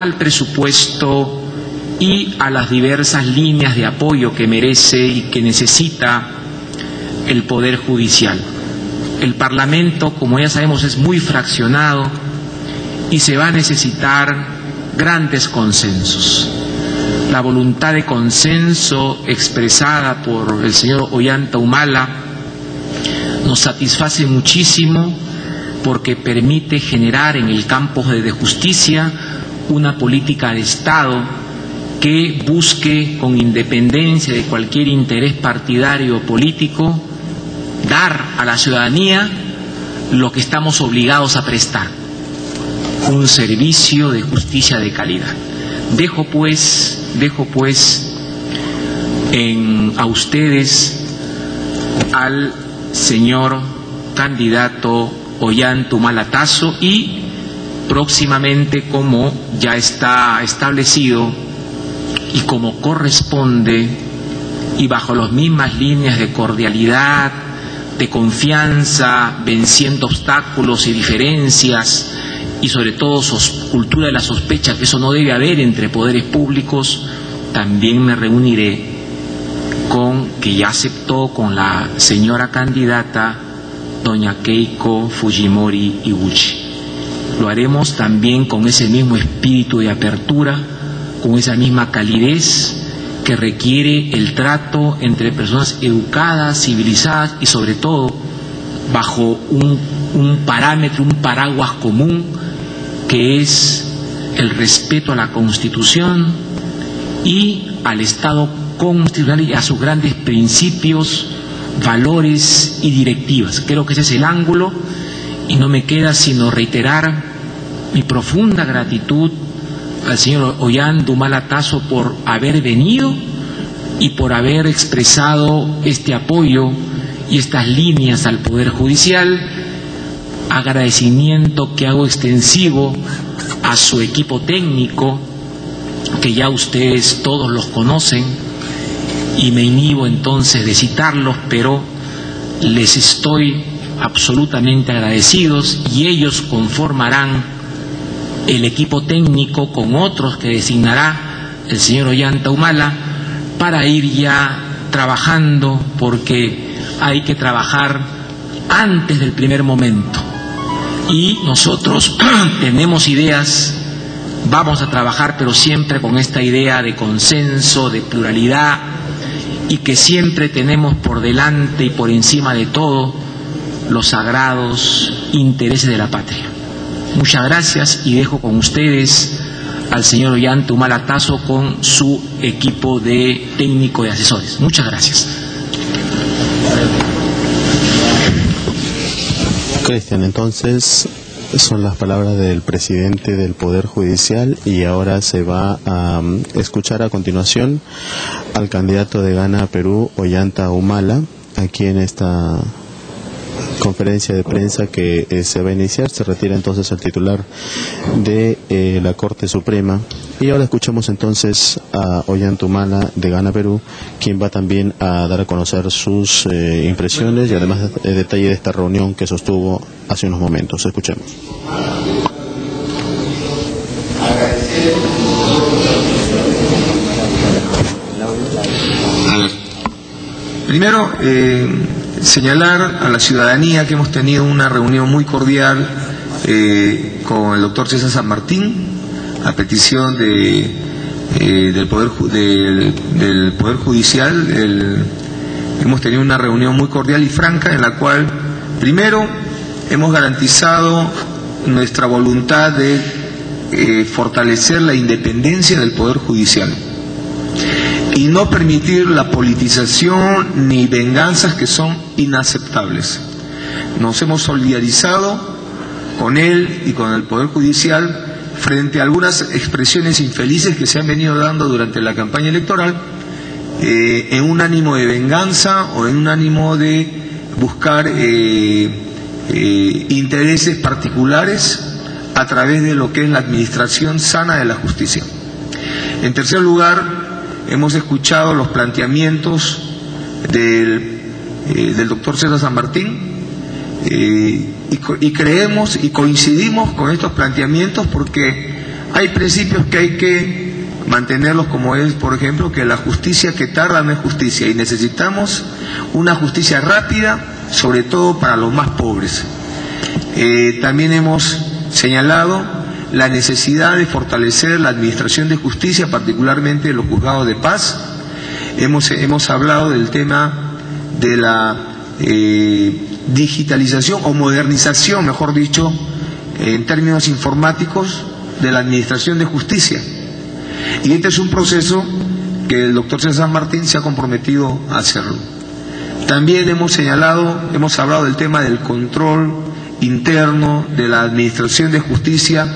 al presupuesto y a las diversas líneas de apoyo que merece y que necesita el Poder Judicial. El Parlamento, como ya sabemos, es muy fraccionado y se va a necesitar grandes consensos. La voluntad de consenso expresada por el señor Ollanta Humala nos satisface muchísimo porque permite generar en el campo de justicia una política de Estado que busque, con independencia de cualquier interés partidario o político, dar a la ciudadanía lo que estamos obligados a prestar: un servicio de justicia de calidad. Dejo pues a ustedes al señor candidato Ollanta Humala Tasso y próximamente, como ya está establecido y como corresponde y bajo las mismas líneas de cordialidad, de confianza, venciendo obstáculos y diferencias y sobre todo cultura de la sospecha, que eso no debe haber entre poderes públicos, también me reuniré que ya aceptó con la señora candidata doña Keiko Fujimori Iguchi. Lo haremos también con ese mismo espíritu de apertura, con esa misma calidez que requiere el trato entre personas educadas, civilizadas y sobre todo bajo un parámetro, un paraguas común, que es el respeto a la Constitución y al Estado constitucional y a sus grandes principios, valores y directivas. Creo que ese es el ángulo y no me queda sino reiterar mi profunda gratitud al señor Ollanta Humala Tasso por haber venido y por haber expresado este apoyo y estas líneas al Poder Judicial. Agradecimiento que hago extensivo a su equipo técnico, que ya ustedes todos los conocen, y me inhibo entonces de citarlos, pero les estoy absolutamente agradecidos y ellos conformarán el equipo técnico con otros que designará el señor Ollanta Humala para ir ya trabajando, porque hay que trabajar antes del primer momento. Y nosotros tenemos ideas, vamos a trabajar, pero siempre con esta idea de consenso, de pluralidad, y que siempre tenemos por delante y por encima de todo los sagrados intereses de la patria. Muchas gracias y dejo con ustedes al señor Ollanta Humala Tasso con su equipo de técnico y asesores. Muchas gracias. Cristian, entonces son las palabras del presidente del Poder Judicial y ahora se va a escuchar a continuación al candidato de Gana Perú, Ollanta Humala, aquí en esta conferencia de prensa que se va a iniciar. Se retira entonces el titular de la Corte Suprema y ahora escuchamos entonces a Ollanta Humala de Gana Perú, quien va también a dar a conocer sus impresiones y además el detalle de esta reunión que sostuvo hace unos momentos. Escuchemos. Primero, señalar a la ciudadanía que hemos tenido una reunión muy cordial con el doctor César San Martín a petición del Poder Judicial. Hemos tenido una reunión muy cordial y franca en la cual, primero, hemos garantizado nuestra voluntad de fortalecer la independencia del Poder Judicial y no permitir la politización ni venganzas que son inaceptables. Nos hemos solidarizado con él y con el Poder Judicial frente a algunas expresiones infelices que se han venido dando durante la campaña electoral, en un ánimo de venganza o en un ánimo de buscar intereses particulares a través de lo que es la administración sana de la justicia. En tercer lugar, hemos escuchado los planteamientos del doctor César San Martín y creemos y coincidimos con estos planteamientos porque Hay principios que hay que mantenerlos, como es, por ejemplo, que la justicia que tarda no es justicia, y necesitamos una justicia rápida, sobre todo para los más pobres. También hemos señalado la necesidad de fortalecer la administración de justicia, particularmente los juzgados de paz. Hemos hablado del tema de la digitalización o modernización, mejor dicho, en términos informáticos, de la administración de justicia. Y este es un proceso que el doctor César Martín se ha comprometido a hacerlo. También hemos hablado del tema del control interno de la administración de justicia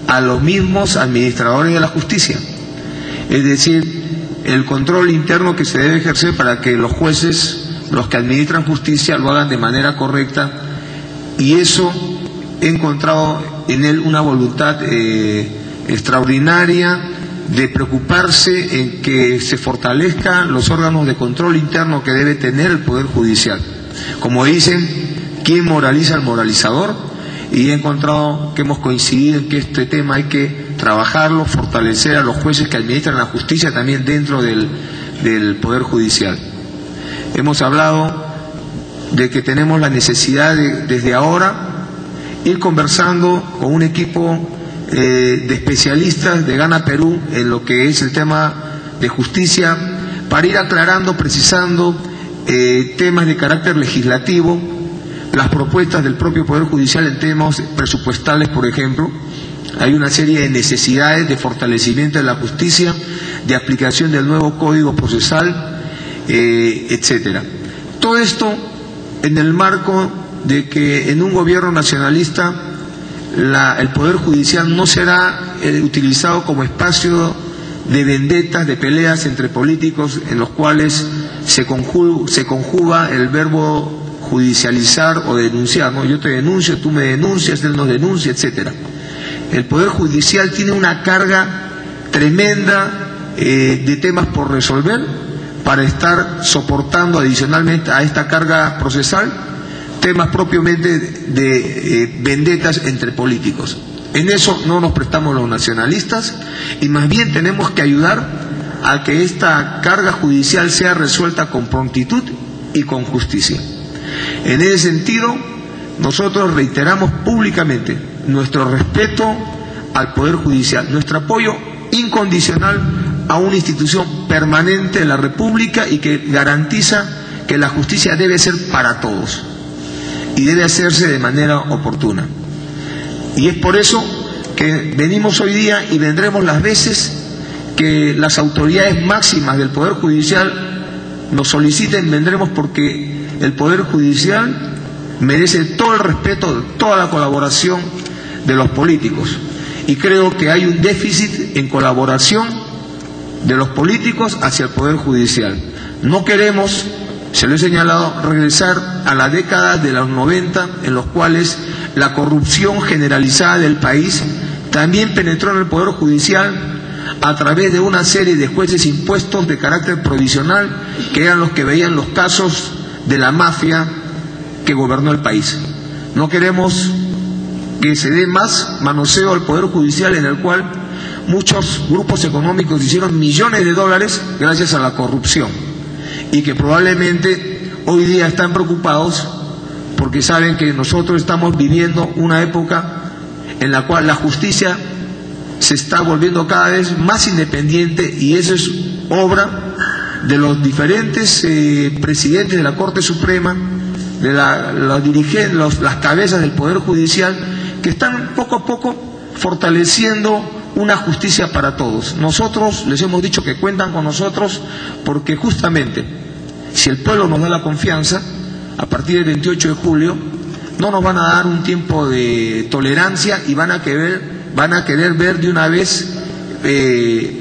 a los mismos administradores de la justicia. Es decir, el control interno que se debe ejercer para que los jueces, los que administran justicia, lo hagan de manera correcta, y eso he encontrado en él una voluntad extraordinaria de preocuparse en que se fortalezcan los órganos de control interno que debe tener el Poder Judicial. Como dicen, ¿quién moraliza al moralizador? Y he encontrado que hemos coincidido en que este tema hay que trabajarlo, fortalecer a los jueces que administran la justicia también dentro del Poder Judicial. Hemos hablado de que tenemos la necesidad de, desde ahora, ir conversando con un equipo de especialistas de Gana Perú en lo que es el tema de justicia, para ir aclarando, precisando temas de carácter legislativo, las propuestas del propio Poder Judicial en temas presupuestales, por ejemplo. Hay una serie de necesidades de fortalecimiento de la justicia, de aplicación del nuevo Código Procesal, etcétera. Todo esto en el marco de que en un gobierno nacionalista el Poder Judicial no será utilizado como espacio de vendetas, de peleas entre políticos en los cuales se conjuga el verbo judicializar o denunciar, ¿no? Yo te denuncio, tú me denuncias, él nos denuncia, etcétera. El Poder Judicial tiene una carga tremenda de temas por resolver para estar soportando adicionalmente a esta carga procesal temas propiamente de vendetas entre políticos. En eso no nos prestamos los nacionalistas, y más bien tenemos que ayudar a que esta carga judicial sea resuelta con prontitud y con justicia. En ese sentido, nosotros reiteramos públicamente nuestro respeto al Poder Judicial, nuestro apoyo incondicional a una institución permanente de la República y que garantiza que la justicia debe ser para todos y debe hacerse de manera oportuna. Y es por eso que venimos hoy día y vendremos las veces que las autoridades máximas del Poder Judicial nos soliciten, vendremos, porque el Poder Judicial merece todo el respeto, toda la colaboración de los políticos. Y creo que hay un déficit en colaboración de los políticos hacia el Poder Judicial. No queremos, se lo he señalado, regresar a la década de los 90, en los cuales la corrupción generalizada del país también penetró en el Poder Judicial a través de una serie de jueces impuestos de carácter provisional, que eran los que veían los casos de la mafia que gobernó el país. No queremos que se dé más manoseo al Poder Judicial, en el cual muchos grupos económicos hicieron millones de dólares gracias a la corrupción, y que probablemente hoy día están preocupados porque saben que nosotros estamos viviendo una época en la cual la justicia se está volviendo cada vez más independiente, y eso es obra de los diferentes presidentes de la Corte Suprema, de los dirigentes, las cabezas del Poder Judicial, que están poco a poco fortaleciendo una justicia para todos. Nosotros les hemos dicho que cuentan con nosotros, porque justamente si el pueblo nos da la confianza, a partir del 28 de julio no nos van a dar un tiempo de tolerancia y van a querer ver de una vez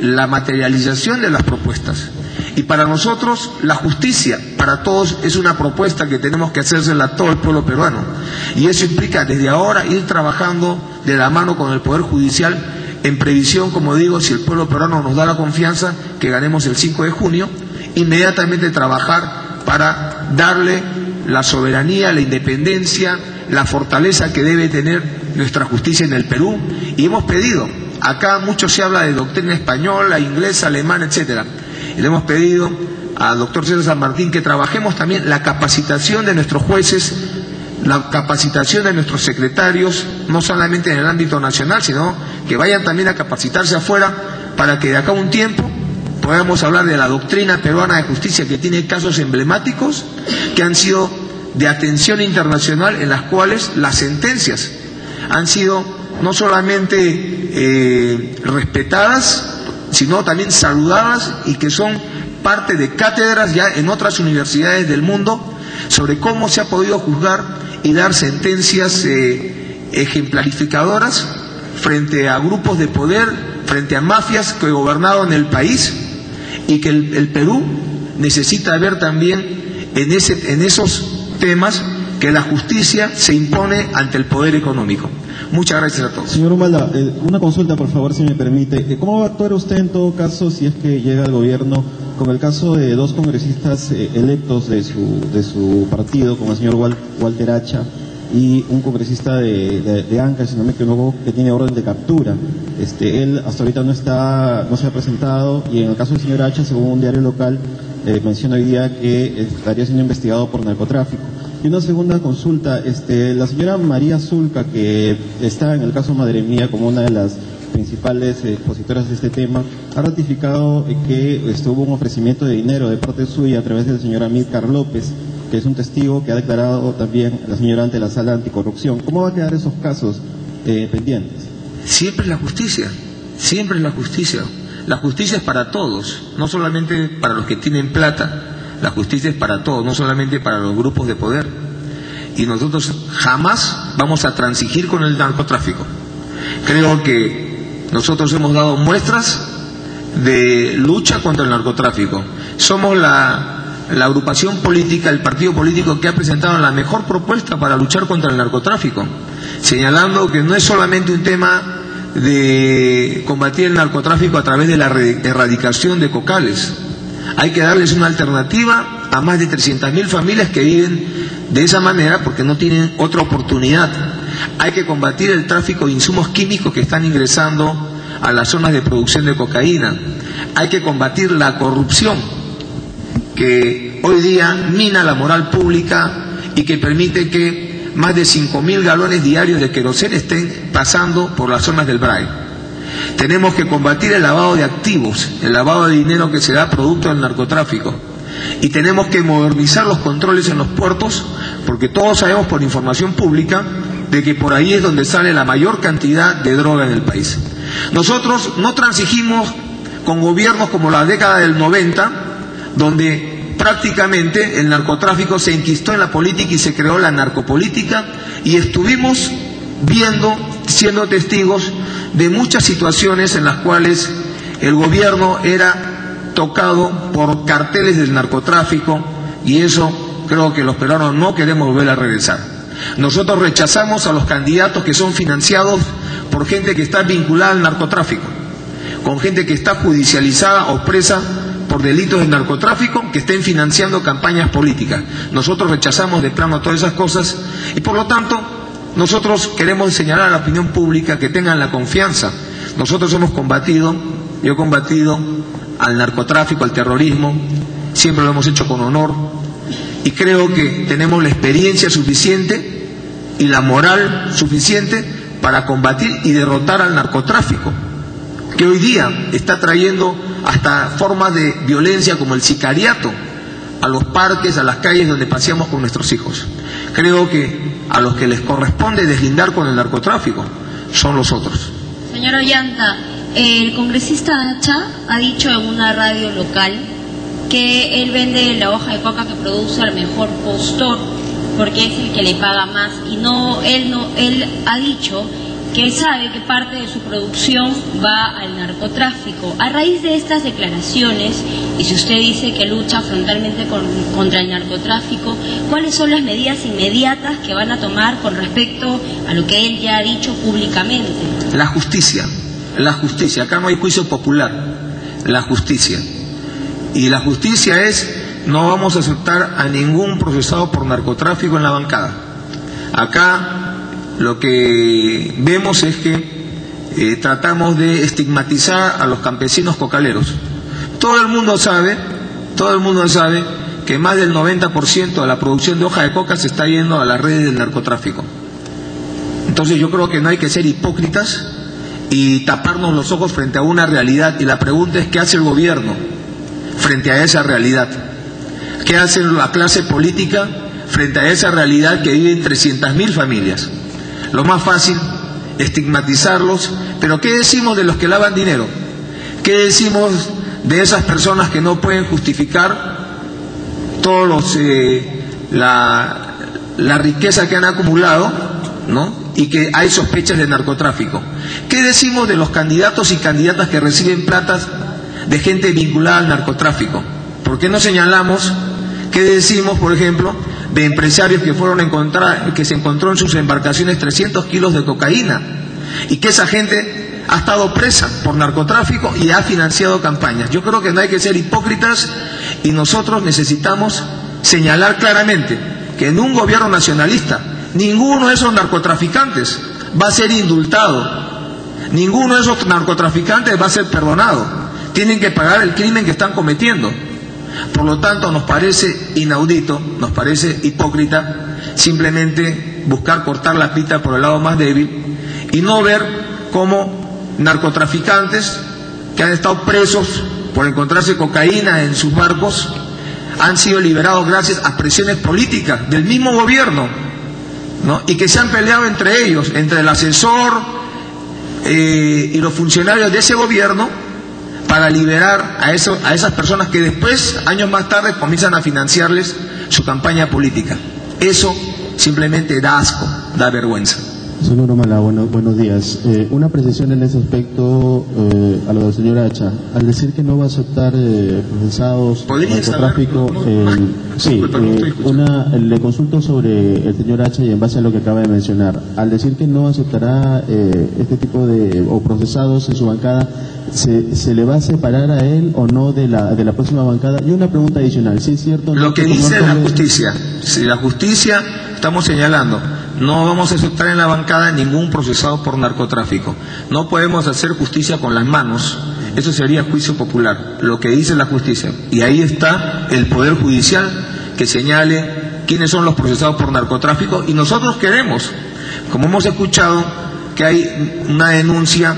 la materialización de las propuestas. Y para nosotros la justicia para todos es una propuesta que tenemos que hacérsela a todo el pueblo peruano, y eso implica desde ahora ir trabajando de la mano con el Poder Judicial, en previsión, como digo, si el pueblo peruano nos da la confianza, que ganemos el 5 de junio, inmediatamente trabajar para darle la soberanía, la independencia, la fortaleza que debe tener nuestra justicia en el Perú. Y hemos pedido acá mucho se habla de doctrina española, inglesa, alemana, etcétera. Y le hemos pedido al doctor César San Martín que trabajemos también la capacitación de nuestros jueces, la capacitación de nuestros secretarios, no solamente en el ámbito nacional, sino que vayan también a capacitarse afuera, para que de acá a un tiempo podamos hablar de la doctrina peruana de justicia, que tiene casos emblemáticos que han sido de atención internacional, en las cuales las sentencias han sido no solamente respetadas, sino también saludadas, y que son parte de cátedras ya en otras universidades del mundo sobre cómo se ha podido juzgar y dar sentencias ejemplarificadoras frente a grupos de poder, frente a mafias que gobernaron el país, y que el Perú necesita ver también en esos temas que la justicia se impone ante el poder económico. Muchas gracias a todos. Señor Humala, una consulta, por favor, si me permite. ¿Cómo va a actuar usted en todo caso si es que llega al gobierno con el caso de dos congresistas electos de su partido, como el señor Walter Hacha y un congresista de Anca, si no me equivoco, que tiene orden de captura? Él hasta ahorita no se ha presentado, y en el caso del señor Hacha, según un diario local, menciona hoy día que estaría siendo investigado por narcotráfico. Y una segunda consulta, la señora María Zulca, que está en el caso Madre Mía como una de las principales expositoras de este tema, ha ratificado que hubo un ofrecimiento de dinero de parte suya a través del señor Amílcar López, que es un testigo que ha declarado también la señora ante la Sala Anticorrupción. ¿Cómo va a quedar esos casos pendientes? Siempre es la justicia, siempre es la justicia. La justicia es para todos, no solamente para los que tienen plata. La justicia es para todos, no solamente para los grupos de poder. Y nosotros jamás vamos a transigir con el narcotráfico. Creo que nosotros hemos dado muestras de lucha contra el narcotráfico. Somos la agrupación política, el partido político que ha presentado la mejor propuesta para luchar contra el narcotráfico, señalando que no es solamente un tema de combatir el narcotráfico a través de la erradicación de cocales. Hay que darles una alternativa a más de 300.000 familias que viven de esa manera porque no tienen otra oportunidad. Hay que combatir el tráfico de insumos químicos que están ingresando a las zonas de producción de cocaína. Hay que combatir la corrupción que hoy día mina la moral pública y que permite que más de 5.000 galones diarios de queroseno estén pasando por las zonas del BRAE. Tenemos que combatir el lavado de activos, el lavado de dinero que se da producto del narcotráfico. Y tenemos que modernizar los controles en los puertos, porque todos sabemos por información pública de que por ahí es donde sale la mayor cantidad de droga en el país. Nosotros no transigimos con gobiernos como la década del 90, donde prácticamente el narcotráfico se enquistó en la política y se creó la narcopolítica, y estuvimos viendo, siendo testigos de muchas situaciones en las cuales el gobierno era tocado por carteles del narcotráfico, y eso creo que los peruanos no queremos volver a regresar. Nosotros rechazamos a los candidatos que son financiados por gente que está vinculada al narcotráfico, con gente que está judicializada o presa por delitos de narcotráfico, que estén financiando campañas políticas. Nosotros rechazamos de plano todas esas cosas, y por lo tanto nosotros queremos señalar a la opinión pública que tengan la confianza. Nosotros hemos combatido, yo he combatido al narcotráfico, al terrorismo, siempre lo hemos hecho con honor, y creo que tenemos la experiencia suficiente y la moral suficiente para combatir y derrotar al narcotráfico, que hoy día está trayendo hasta formas de violencia como el sicariato a los parques, a las calles donde paseamos con nuestros hijos. Creo que a los que les corresponde deslindar con el narcotráfico son los otros. Señor Ollanta, el congresista Hacha ha dicho en una radio local que él vende la hoja de coca que produce al mejor postor porque es el que le paga más, y él ha dicho que él sabe que parte de su producción va al narcotráfico. A raíz de estas declaraciones, y si usted dice que lucha frontalmente contra el narcotráfico, ¿cuáles son las medidas inmediatas que van a tomar con respecto a lo que él ya ha dicho públicamente? La justicia, acá no hay juicio popular, la justicia. Y la justicia es, no vamos a aceptar a ningún procesado por narcotráfico en la bancada. Acá lo que vemos es que tratamos de estigmatizar a los campesinos cocaleros. Todo el mundo sabe que más del 90% de la producción de hoja de coca se está yendo a las redes del narcotráfico. Entonces yo creo que no hay que ser hipócritas y taparnos los ojos frente a una realidad, y la pregunta es: ¿qué hace el gobierno frente a esa realidad? ¿Qué hace la clase política frente a esa realidad que viven 300.000 familias? Lo más fácil, estigmatizarlos, pero ¿qué decimos de los que lavan dinero? ¿Qué decimos de esas personas que no pueden justificar todos la riqueza que han acumulado, ¿no? Y que hay sospechas de narcotráfico? ¿Qué decimos de los candidatos y candidatas que reciben platas de gente vinculada al narcotráfico? ¿Por qué no señalamos? ¿Qué decimos, por ejemplo, de empresarios que se encontró en sus embarcaciones 300 kilos de cocaína y que esa gente ha estado presa por narcotráfico y ha financiado campañas? Yo creo que no hay que ser hipócritas, y nosotros necesitamos señalar claramente que en un gobierno nacionalista ninguno de esos narcotraficantes va a ser indultado, ninguno de esos narcotraficantes va a ser perdonado. Tienen que pagar el crimen que están cometiendo. Por lo tanto, nos parece inaudito, nos parece hipócrita simplemente buscar cortar la pita por el lado más débil y no ver cómo narcotraficantes que han estado presos por encontrarse cocaína en sus barcos han sido liberados gracias a presiones políticas del mismo gobierno, ¿no? Y que se han peleado entre ellos, entre el asesor y los funcionarios de ese gobierno, para liberar a esas personas que después, años más tarde, comienzan a financiarles su campaña política. Eso simplemente da asco, da vergüenza. Señor Humala, buenos días. Una precisión en ese aspecto a lo del señor Hacha. Al decir que no va a aceptar procesados, narcotráfico, le consulto sobre el señor Hacha y en base a lo que acaba de mencionar. Al decir que no aceptará este tipo o procesados en su bancada, ¿se le va a separar a él o no de la próxima bancada? Y una pregunta adicional, ¿sí es cierto? Lo que dice la justicia, si la justicia, estamos señalando, no vamos a aceptar en la bancada ningún procesado por narcotráfico. No podemos hacer justicia con las manos, eso sería juicio popular, lo que dice la justicia. Y ahí está el Poder Judicial que señale quiénes son los procesados por narcotráfico, y nosotros queremos, como hemos escuchado que hay una denuncia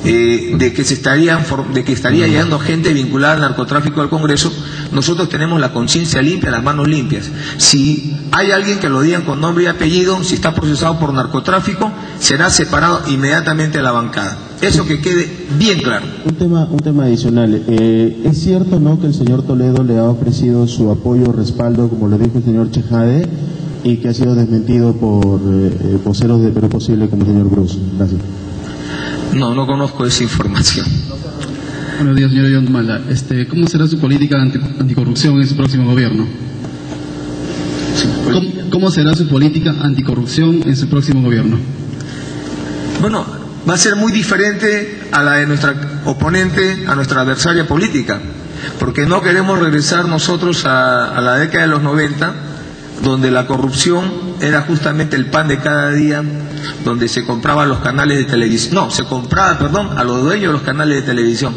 de que estaría llegando gente vinculada al narcotráfico al Congreso, nosotros tenemos la conciencia limpia, las manos limpias. Si hay alguien que lo digan con nombre y apellido, si está procesado por narcotráfico, será separado inmediatamente de la bancada. Eso que quede bien claro. Un tema adicional. ¿Es cierto, no, que el señor Toledo le ha ofrecido su apoyo, respaldo, como le dijo el señor Chejade, y que ha sido desmentido por voceros de Perú Posible como el señor Bruce? Gracias. No conozco esa información. Buenos días, señor John Humala. ¿Cómo será su política anticorrupción en su próximo gobierno? ¿Cómo será su política anticorrupción en su próximo gobierno? Bueno, va a ser muy diferente a la de nuestra oponente, a nuestra adversaria política, porque no queremos regresar nosotros a la década de los 90, donde la corrupción era justamente el pan de cada día, donde se compraban los canales de televisión, se compraba a los dueños de los canales de televisión.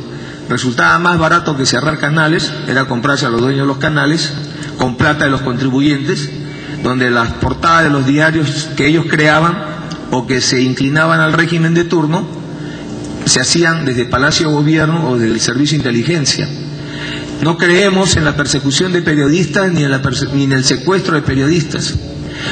Resultaba más barato que cerrar canales, era comprarse a los dueños de los canales, con plata de los contribuyentes, donde las portadas de los diarios que ellos creaban o que se inclinaban al régimen de turno, se hacían desde Palacio de Gobierno o del Servicio de Inteligencia. No creemos en la persecución de periodistas ni en el secuestro de periodistas.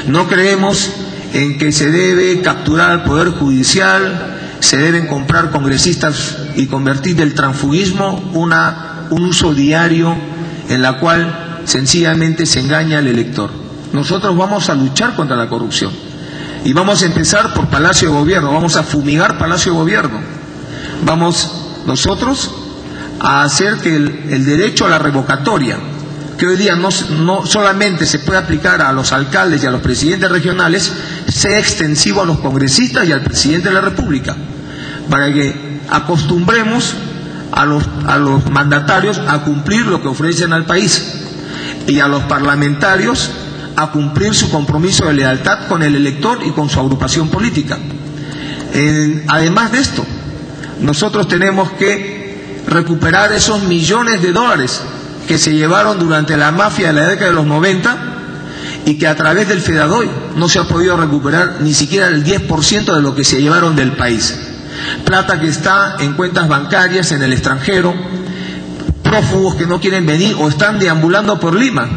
No creemos en que se debe capturar al Poder Judicial, se deben comprar congresistas y convertir del transfugismo un uso diario en la cual sencillamente se engaña al elector. Nosotros vamos a luchar contra la corrupción y vamos a empezar por Palacio de Gobierno, vamos a fumigar Palacio de Gobierno. Vamos nosotros a hacer que el derecho a la revocatoria, que hoy día no solamente se puede aplicar a los alcaldes y a los presidentes regionales, sea extensivo a los congresistas y al presidente de la República, para que acostumbremos a los mandatarios a cumplir lo que ofrecen al país y a los parlamentarios a cumplir su compromiso de lealtad con el elector y con su agrupación política. Además de esto, nosotros tenemos que recuperar esos millones de dólares que se llevaron durante la mafia de la década de los 90 y que a través del FEDADOI no se ha podido recuperar ni siquiera el 10% de lo que se llevaron del país. Plata que está en cuentas bancarias en el extranjero, prófugos que no quieren venir o están deambulando por Lima,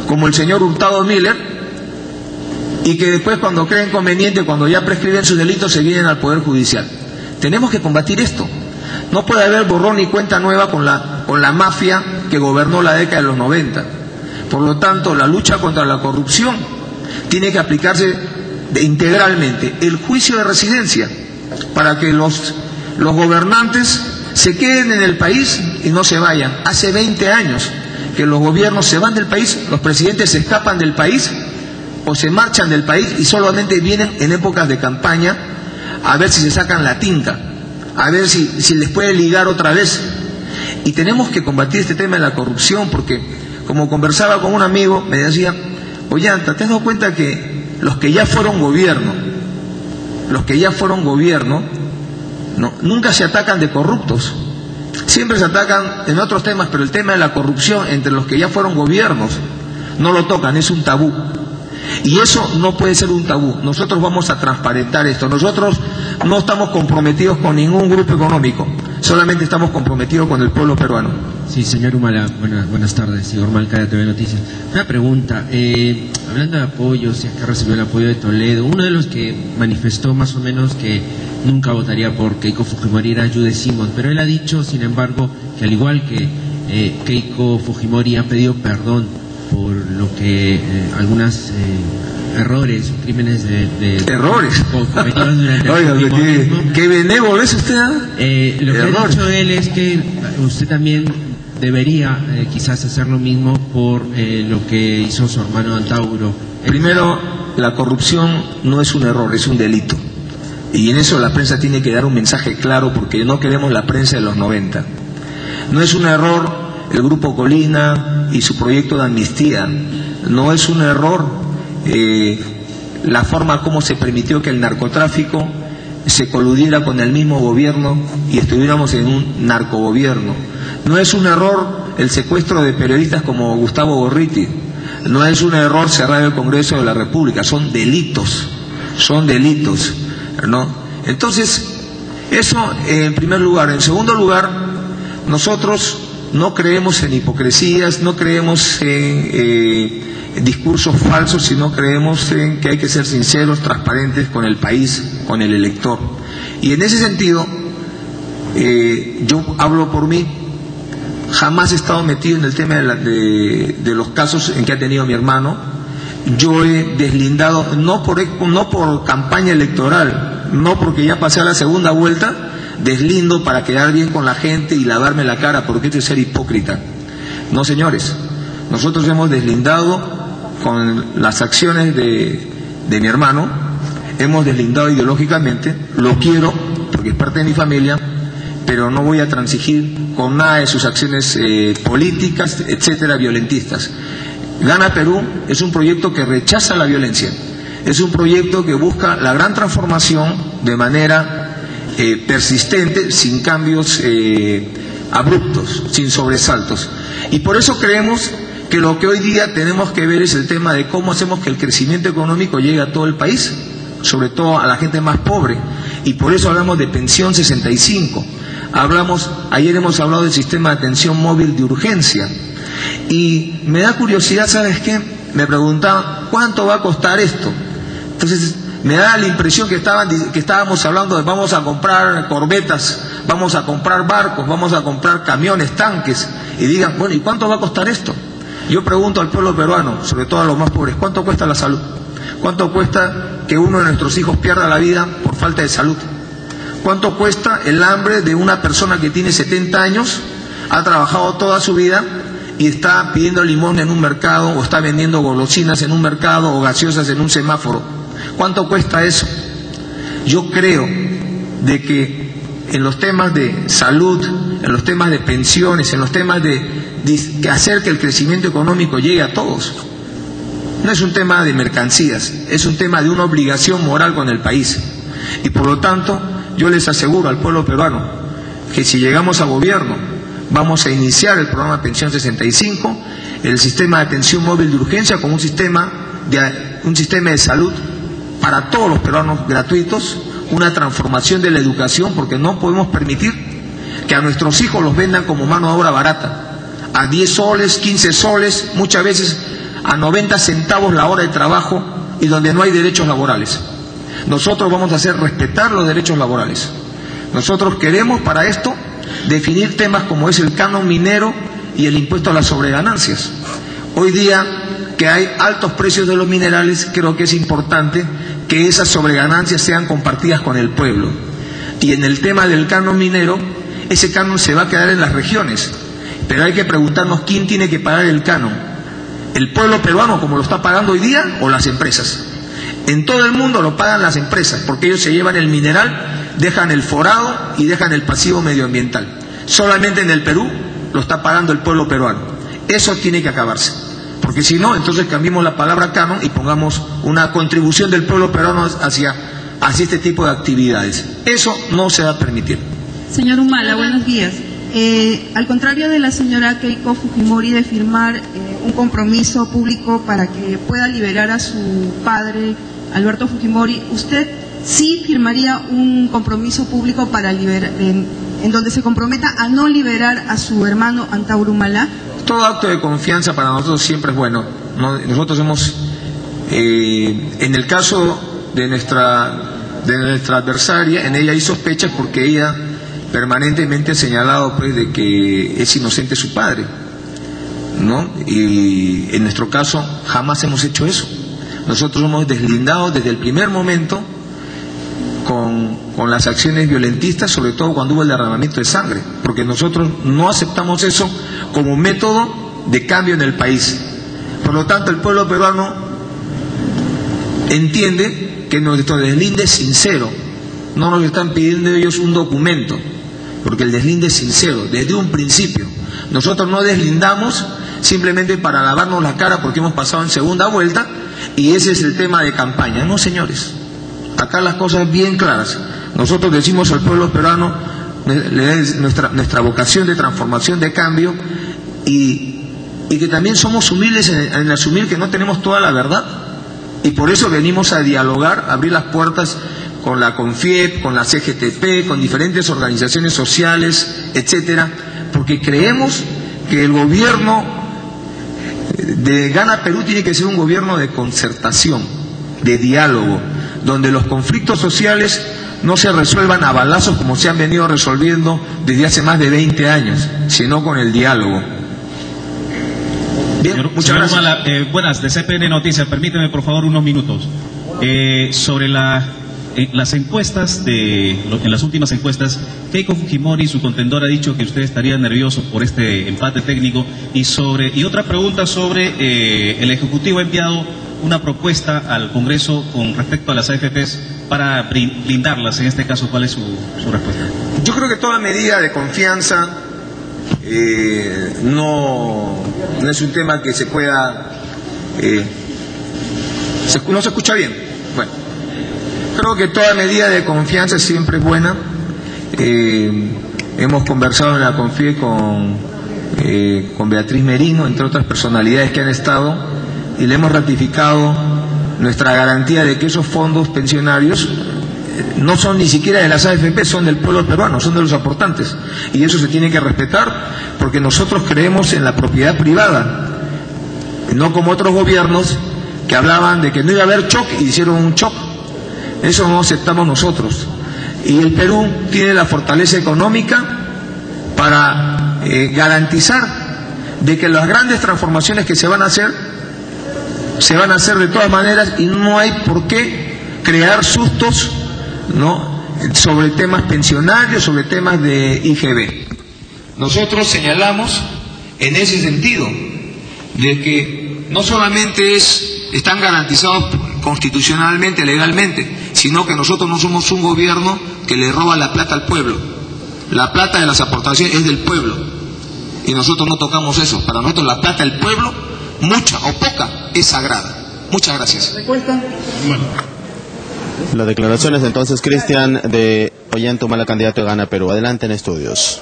como el señor Hurtado Miller, y que después, cuando creen conveniente, cuando ya prescriben sus delitos, se vienen al Poder Judicial. Tenemos que combatir esto. No puede haber borrón ni cuenta nueva con la mafia que gobernó la década de los 90. Por lo tanto, la lucha contra la corrupción tiene que aplicarse integralmente. El juicio de residencia, para que los gobernantes se queden en el país y no se vayan. Hace 20 años que los gobiernos se van del país, los presidentes se escapan del país o se marchan del país y solamente vienen en épocas de campaña a ver si se sacan la tinta, a ver si les puede ligar otra vez. Y tenemos que combatir este tema de la corrupción, porque como conversaba con un amigo, me decía: Ollanta, ¿te has dado cuenta que los que ya fueron gobierno, no, nunca se atacan de corruptos? Siempre se atacan en otros temas, pero el tema de la corrupción entre los que ya fueron gobiernos no lo tocan, es un tabú. Y eso no puede ser un tabú. Nosotros vamos a transparentar esto. Nosotros no estamos comprometidos con ningún grupo económico, solamente estamos comprometidos con el pueblo peruano. Sí, señor Humala, buenas tardes, señor Malca de TV Noticias. Una pregunta, hablando de apoyo, si es que recibió el apoyo de Toledo, uno de los que manifestó más o menos que nunca votaría por Keiko Fujimori era Jude Simon, pero él ha dicho, sin embargo, que al igual que Keiko Fujimori ha pedido perdón por lo que algunas errores, crímenes errores cometidos durante Oiga, el fujimorismo. ¿Qué benévolo es usted? Lo que ha dicho él es que usted también debería quizás hacer lo mismo por lo que hizo su hermano Antauro. Primero, la corrupción no es un error, es un delito. Y en eso la prensa tiene que dar un mensaje claro, porque no queremos la prensa de los 90. No es un error el Grupo Colina y su proyecto de amnistía. No es un error la forma como se permitió que el narcotráfico se coludiera con el mismo gobierno y estuviéramos en un narcogobierno. No es un error el secuestro de periodistas como Gustavo Gorriti. No es un error cerrar el Congreso de la República. Son delitos, ¿no? Entonces, eso en primer lugar. En segundo lugar, nosotros no creemos en hipocresías, no creemos en discursos falsos, sino creemos en que hay que ser sinceros, transparentes con el país, con el elector. Y en ese sentido, yo hablo por mí, jamás he estado metido en el tema de los casos en que ha tenido mi hermano. Yo he deslindado, no por campaña electoral, no porque ya pasé a la segunda vuelta, deslindo para quedar bien con la gente y lavarme la cara, porque esto es ser hipócrita. No, señores, nosotros hemos deslindado con las acciones de mi hermano, hemos deslindado ideológicamente, lo quiero porque es parte de mi familia, pero no voy a transigir con nada de sus acciones políticas, etcétera, violentistas. Gana Perú es un proyecto que rechaza la violencia, es un proyecto que busca la gran transformación de manera persistente, sin cambios abruptos, sin sobresaltos. Y por eso creemos que lo que hoy día tenemos que ver es el tema de cómo hacemos que el crecimiento económico llegue a todo el país, sobre todo a la gente más pobre. Y por eso hablamos de pensión 65. Ayer hemos hablado del sistema de atención móvil de urgencia. Y me da curiosidad, ¿sabes qué? Me preguntaban, ¿cuánto va a costar esto? Entonces, me da la impresión que estábamos hablando de vamos a comprar corbetas, vamos a comprar barcos, vamos a comprar camiones, tanques, y digan, bueno, ¿y cuánto va a costar esto? Yo pregunto al pueblo peruano, sobre todo a los más pobres, ¿cuánto cuesta la salud? ¿Cuánto cuesta que uno de nuestros hijos pierda la vida por falta de salud? ¿Cuánto cuesta el hambre de una persona que tiene 70 años, ha trabajado toda su vida y está pidiendo limón en un mercado, o está vendiendo golosinas en un mercado, o gaseosas en un semáforo? ¿Cuánto cuesta eso? Yo creo de que en los temas de salud, en los temas de pensiones, en los temas de hacer que el crecimiento económico llegue a todos, no es un tema de mercancías, es un tema de una obligación moral con el país. Y por lo tanto, yo les aseguro al pueblo peruano que si llegamos a gobierno vamos a iniciar el programa Pensión 65, el sistema de atención móvil de urgencia como un sistema de salud para todos los peruanos gratuitos, una transformación de la educación, porque no podemos permitir que a nuestros hijos los vendan como mano de obra barata, a 10 soles, 15 soles, muchas veces a 90 centavos la hora de trabajo y donde no hay derechos laborales. Nosotros vamos a hacer respetar los derechos laborales. Nosotros queremos para esto definir temas como es el canon minero y el impuesto a las sobreganancias. Hoy día que hay altos precios de los minerales, creo que es importante que esas sobreganancias sean compartidas con el pueblo. Y en el tema del canon minero, ese canon se va a quedar en las regiones, pero hay que preguntarnos quién tiene que pagar el canon. ¿El pueblo peruano como lo está pagando hoy día o las empresas? En todo el mundo lo pagan las empresas, porque ellos se llevan el mineral, dejan el forado y dejan el pasivo medioambiental. Solamente en el Perú lo está pagando el pueblo peruano. Eso tiene que acabarse, porque si no, entonces cambiemos la palabra canon y pongamos una contribución del pueblo peruano hacia este tipo de actividades. Eso no se va a permitir. Señor Humala, buenos días. Al contrario de la señora Keiko Fujimori de firmar un compromiso público para que pueda liberar a su padre, Alberto Fujimori, ¿usted sí firmaría un compromiso público para liberar, en donde se comprometa a no liberar a su hermano Antauro Humala? Todo acto de confianza para nosotros siempre es bueno. Nosotros hemos, en el caso de nuestra adversaria, en ella hay sospechas porque ella permanentemente ha señalado pues de que es inocente su padre, ¿no? Y en nuestro caso jamás hemos hecho eso. Nosotros hemos deslindado desde el primer momento con las acciones violentistas, sobre todo cuando hubo el derramamiento de sangre, porque nosotros no aceptamos eso como método de cambio en el país. Por lo tanto, el pueblo peruano entiende que nuestro deslinde es sincero. No nos están pidiendo ellos un documento, porque el deslinde es sincero, desde un principio. Nosotros no deslindamos simplemente para lavarnos la cara porque hemos pasado en segunda vuelta y ese es el tema de campaña. No, señores, acá las cosas bien claras. Nosotros decimos al pueblo peruano nuestra vocación de transformación, de cambio, y que también somos humildes en asumir que no tenemos toda la verdad, y por eso venimos a dialogar, a abrir las puertas con la CONFIEP, con la CGTP, con diferentes organizaciones sociales, etcétera, porque creemos que el gobierno de Gana Perú tiene que ser un gobierno de concertación, de diálogo, donde los conflictos sociales no se resuelvan a balazos como se han venido resolviendo desde hace más de 20 años, sino con el diálogo. Bien, muchas gracias. Humala, buenas, de CPN Noticias, permíteme por favor unos minutos. Sobre las encuestas, en las últimas encuestas, Keiko Fujimori, su contendor, ha dicho que usted estaría nervioso por este empate técnico. Y otra pregunta sobre el Ejecutivo ha enviado una propuesta al Congreso con respecto a las AFPs para blindarlas. En este caso, ¿cuál es su respuesta? Yo creo que toda medida de confianza no es un tema que se pueda... no se escucha bien. Bueno, creo que toda medida de confianza siempre es buena. Hemos conversado en la CONFIE con Beatriz Merino, entre otras personalidades que han estado, y le hemos ratificado nuestra garantía de que esos fondos pensionarios no son ni siquiera de las AFP, son del pueblo peruano, son de los aportantes, y eso se tiene que respetar porque nosotros creemos en la propiedad privada, no como otros gobiernos que hablaban de que no iba a haber shock y hicieron un shock. Eso no aceptamos nosotros, y el Perú tiene la fortaleza económica para garantizar de que las grandes transformaciones que se van a hacer de todas maneras, y no hay por qué crear sustos, ¿no?, sobre temas pensionarios, sobre temas de IGB. Nosotros señalamos en ese sentido de que no solamente están garantizados constitucionalmente, legalmente, sino que nosotros no somos un gobierno que le roba la plata al pueblo. La plata de las aportaciones es del pueblo y nosotros no tocamos eso. Para nosotros la plata del pueblo, mucha o poca, es sagrada. Muchas gracias. Bueno. Las declaraciones entonces, Cristian, de Ollantumala, candidato de Gana Perú. Adelante en estudios.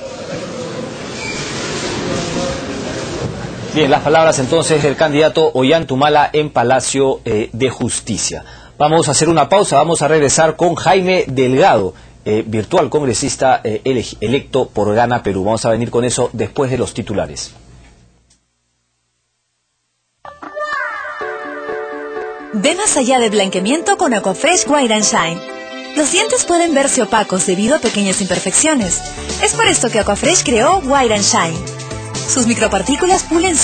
Bien, las palabras entonces del candidato Ollantumala en Palacio de Justicia. Vamos a hacer una pausa, vamos a regresar con Jaime Delgado, virtual congresista electo por Gana Perú. Vamos a venir con eso después de los titulares. Ve más allá de blanqueamiento con Aquafresh White and Shine. Los dientes pueden verse opacos debido a pequeñas imperfecciones. Es por esto que Aquafresh creó White and Shine. Sus micropartículas pulen